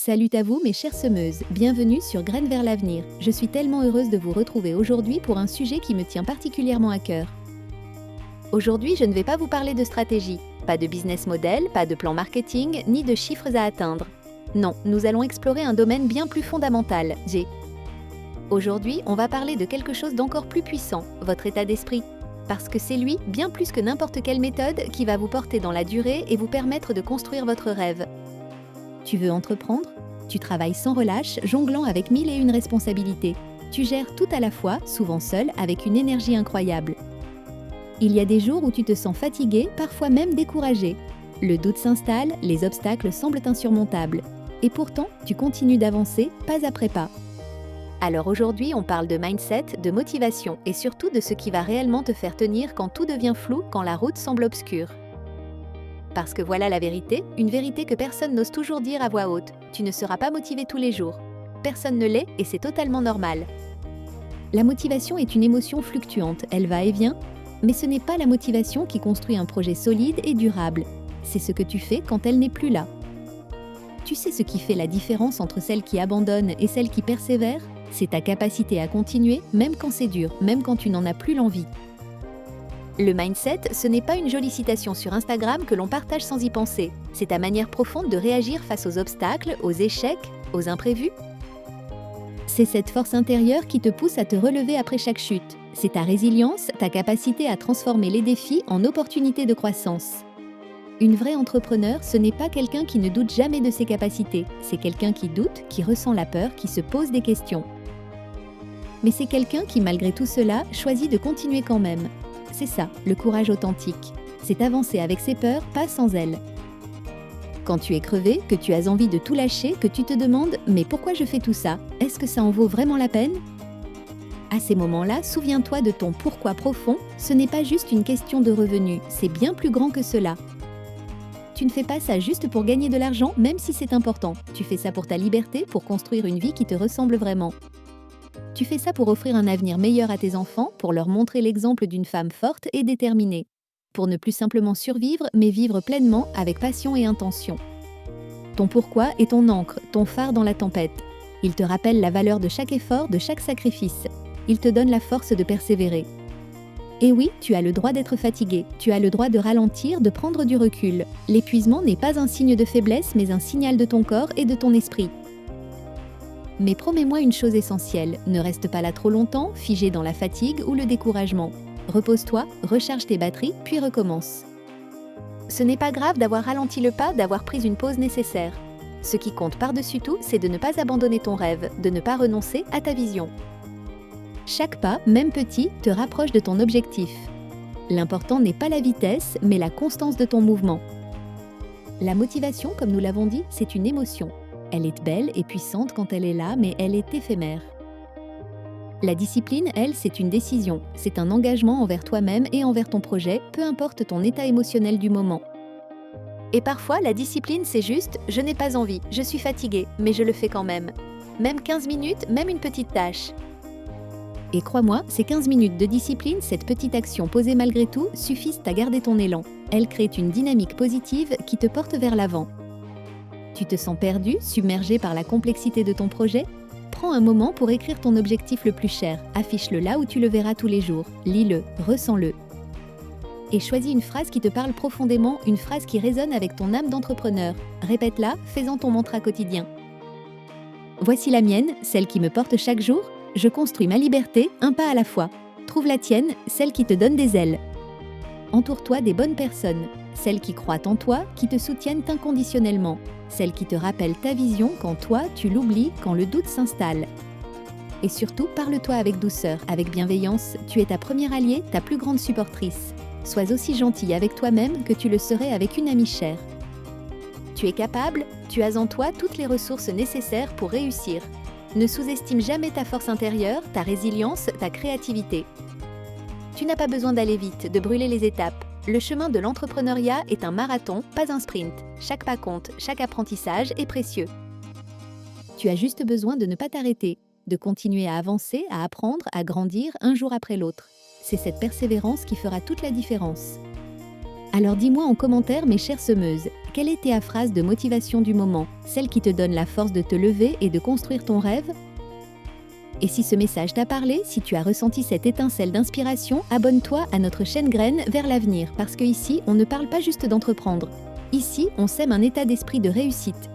Salut à vous mes chères semeuses, bienvenue sur Graines vers l'avenir. Je suis tellement heureuse de vous retrouver aujourd'hui pour un sujet qui me tient particulièrement à cœur. Aujourd'hui, je ne vais pas vous parler de stratégie, pas de business model, pas de plan marketing, ni de chiffres à atteindre. Non, nous allons explorer un domaine bien plus fondamental, Aujourd'hui, on va parler de quelque chose d'encore plus puissant, votre état d'esprit. Parce que c'est lui, bien plus que n'importe quelle méthode, qui va vous porter dans la durée et vous permettre de construire votre rêve. Tu veux entreprendre? Tu travailles sans relâche, jonglant avec 1001 responsabilités. Tu gères tout à la fois, souvent seul, avec une énergie incroyable. Il y a des jours où tu te sens fatigué, parfois même découragé. Le doute s'installe, les obstacles semblent insurmontables. Et pourtant, tu continues d'avancer, pas après pas. Alors aujourd'hui, on parle de mindset, de motivation et surtout de ce qui va réellement te faire tenir quand tout devient flou, quand la route semble obscure. Parce que voilà la vérité, une vérité que personne n'ose toujours dire à voix haute. Tu ne seras pas motivé tous les jours. Personne ne l'est et c'est totalement normal. La motivation est une émotion fluctuante, elle va et vient, mais ce n'est pas la motivation qui construit un projet solide et durable. C'est ce que tu fais quand elle n'est plus là. Tu sais ce qui fait la différence entre celle qui abandonne et celle qui persévère? C'est ta capacité à continuer, même quand c'est dur, même quand tu n'en as plus l'envie. Le mindset, ce n'est pas une jolie citation sur Instagram que l'on partage sans y penser. C'est ta manière profonde de réagir face aux obstacles, aux échecs, aux imprévus. C'est cette force intérieure qui te pousse à te relever après chaque chute. C'est ta résilience, ta capacité à transformer les défis en opportunités de croissance. Une vraie entrepreneur, ce n'est pas quelqu'un qui ne doute jamais de ses capacités. C'est quelqu'un qui doute, qui ressent la peur, qui se pose des questions. Mais c'est quelqu'un qui, malgré tout cela, choisit de continuer quand même. C'est ça, le courage authentique. C'est avancer avec ses peurs, pas sans elles. Quand tu es crevé, que tu as envie de tout lâcher, que tu te demandes « mais pourquoi je fais tout ça? Est-ce que ça en vaut vraiment la peine ?» À ces moments-là, souviens-toi de ton pourquoi profond. Ce n'est pas juste une question de revenus, c'est bien plus grand que cela. Tu ne fais pas ça juste pour gagner de l'argent, même si c'est important. Tu fais ça pour ta liberté, pour construire une vie qui te ressemble vraiment. Tu fais ça pour offrir un avenir meilleur à tes enfants, pour leur montrer l'exemple d'une femme forte et déterminée. Pour ne plus simplement survivre, mais vivre pleinement, avec passion et intention. Ton pourquoi est ton ancre, ton phare dans la tempête. Il te rappelle la valeur de chaque effort, de chaque sacrifice. Il te donne la force de persévérer. Et oui, tu as le droit d'être fatigué, tu as le droit de ralentir, de prendre du recul. L'épuisement n'est pas un signe de faiblesse, mais un signal de ton corps et de ton esprit. Mais promets-moi une chose essentielle, ne reste pas là trop longtemps, figé dans la fatigue ou le découragement. Repose-toi, recharge tes batteries, puis recommence. Ce n'est pas grave d'avoir ralenti le pas, d'avoir pris une pause nécessaire. Ce qui compte par-dessus tout, c'est de ne pas abandonner ton rêve, de ne pas renoncer à ta vision. Chaque pas, même petit, te rapproche de ton objectif. L'important n'est pas la vitesse, mais la constance de ton mouvement. La motivation, comme nous l'avons dit, c'est une émotion. Elle est belle et puissante quand elle est là, mais elle est éphémère. La discipline, elle, c'est une décision. C'est un engagement envers toi-même et envers ton projet, peu importe ton état émotionnel du moment. Et parfois, la discipline, c'est juste « je n'ai pas envie, je suis fatiguée, mais je le fais quand même ». Même 15 minutes, même une petite tâche. Et crois-moi, ces 15 minutes de discipline, cette petite action posée malgré tout, suffisent à garder ton élan. Elles créent une dynamique positive qui te porte vers l'avant. Tu te sens perdu, submergé par la complexité de ton projet? Prends un moment pour écrire ton objectif le plus cher. Affiche-le là où tu le verras tous les jours. Lis-le, ressens-le. Et choisis une phrase qui te parle profondément, une phrase qui résonne avec ton âme d'entrepreneur. Répète-la, fais-en ton mantra quotidien. Voici la mienne, celle qui me porte chaque jour. Je construis ma liberté, un pas à la fois. Trouve la tienne, celle qui te donne des ailes. Entoure-toi des bonnes personnes, celles qui croient en toi, qui te soutiennent inconditionnellement, celles qui te rappellent ta vision quand toi, tu l'oublies, quand le doute s'installe. Et surtout, parle-toi avec douceur, avec bienveillance. Tu es ta première alliée, ta plus grande supportrice. Sois aussi gentille avec toi-même que tu le serais avec une amie chère. Tu es capable, tu as en toi toutes les ressources nécessaires pour réussir. Ne sous-estime jamais ta force intérieure, ta résilience, ta créativité. Tu n'as pas besoin d'aller vite, de brûler les étapes. Le chemin de l'entrepreneuriat est un marathon, pas un sprint. Chaque pas compte, chaque apprentissage est précieux. Tu as juste besoin de ne pas t'arrêter, de continuer à avancer, à apprendre, à grandir un jour après l'autre. C'est cette persévérance qui fera toute la différence. Alors dis-moi en commentaire, mes chères semeuses, quelle est ta phrase de motivation du moment, celle qui te donne la force de te lever et de construire ton rêve? Et si ce message t'a parlé, si tu as ressenti cette étincelle d'inspiration, abonne-toi à notre chaîne Graines vers l'avenir, parce qu'ici, on ne parle pas juste d'entreprendre. Ici, on sème un état d'esprit de réussite.